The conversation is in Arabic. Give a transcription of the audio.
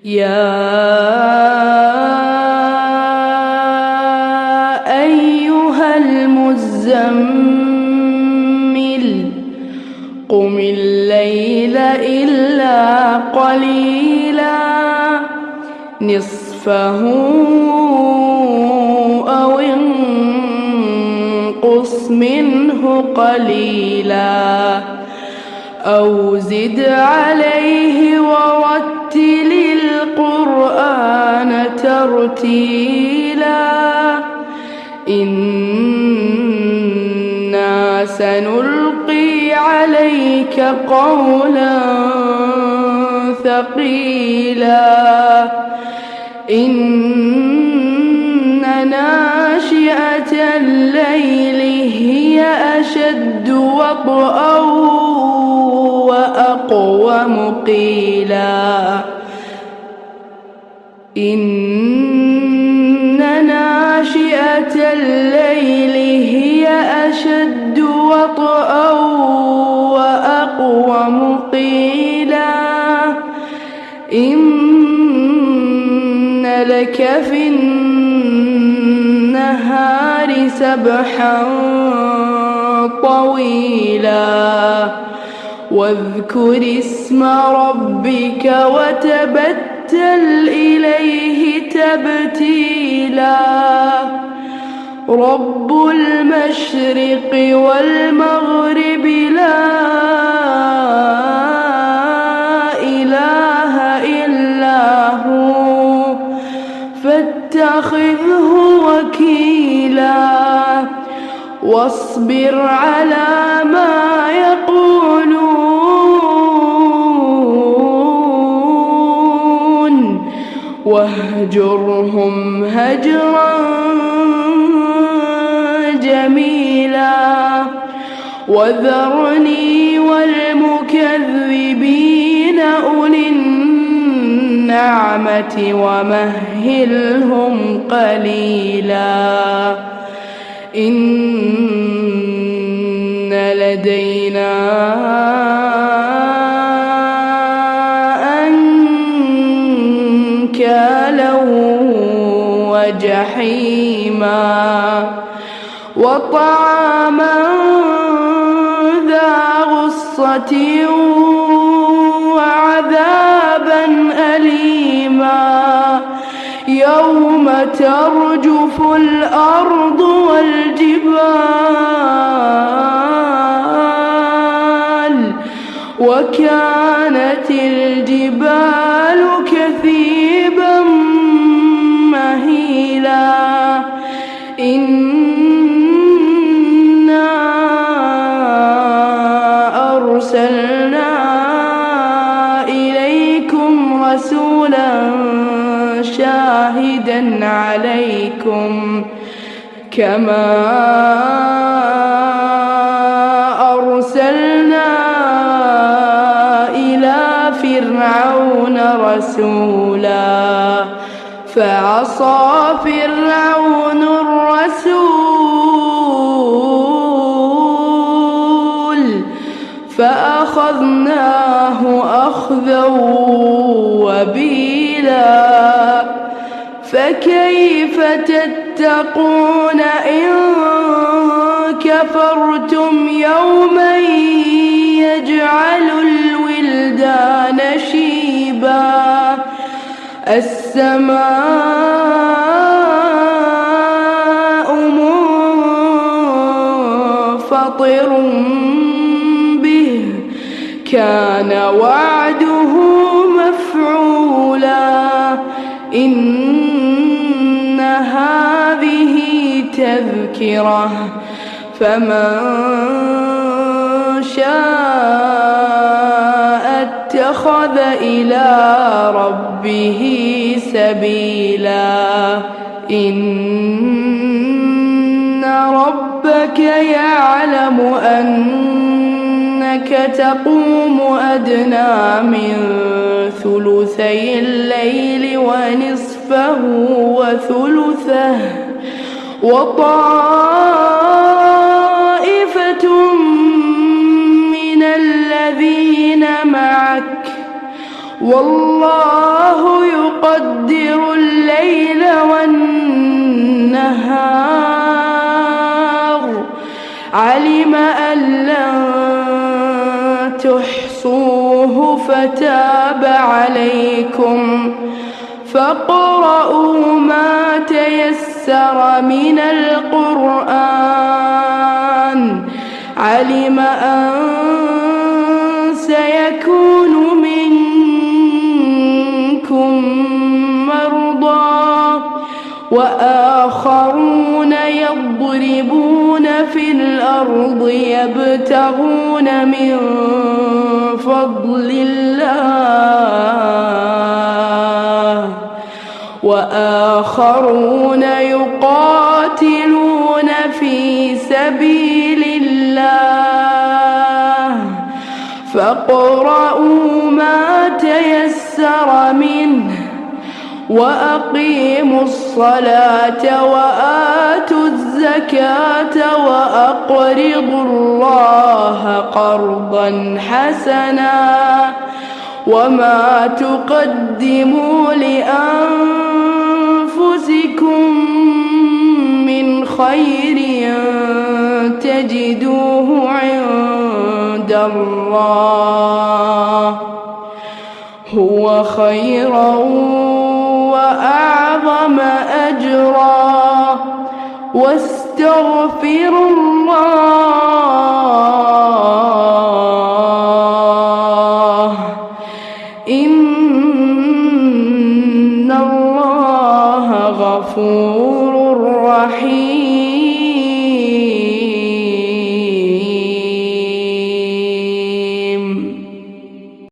يا أيها المزمل قم الليل إلا قليلا نصفه أو انقص منه قليلا أو زد عليه ورتل القرآن ترتيلا إنا سنلقي عليك قولا ثقيلا إن ناشئة الليل هي أشد وطئا وأقوم قيلا إن ناشئة الليل هي أشد وطئا وأقوم قيلا إن لك في النهار سبحا طويلا واذكر اسم ربك وتبتل إليه تبتيلا رب المشرق والمغرب لا إله إلا هو فاتخذه وكيلا واصبر على ما يقولون واهجرهم هجرا جميلا وذرني والمكذبين أولي النعمة ومهلهم قليلا إن لدينا أنكالا وجحيما وطعاما ذا غصة وعذابا أليما يوم ترجف الأرض والجبال وكانت الجبال كثيبا مهيلا إنا أرسلنا إليكم رسولا شاهدا عليكم كما أرسلنا إلى فرعون رسولا فعصى فرعون الرسول فأخذناه أخذا وبيلا فكيف تتقون إن كفرتم يوما يجعل الولدان شيبا السماء منفطر به كان وعده مفعولا إن هذه تذكرة فمن شاء اتخذ إلى ربه سبيلا إن ربك يعلم أنك تقوم أدنى من ثلثي الليل ونصفه وثلثه وطائفة من الذين معك والله علم أن لن تحصوه فتاب عليكم فاقرؤوا ما تيسر من القرآن. علم أن سيكون منكم مرضى وآخرون يضربون في الأرض يبتغون من فضل الله وآخرون يقاتلون في سبيل الله فاقرؤوا ما تيسر منه وأقيموا الصلاة وآتوا الزكاة وأقرضوا الله قرضا حسنا وما تقدموا لأنفسكم من خير تجدوه عند الله هو خيرا وأعظم أجرا واستغفروا الله إن الله غفور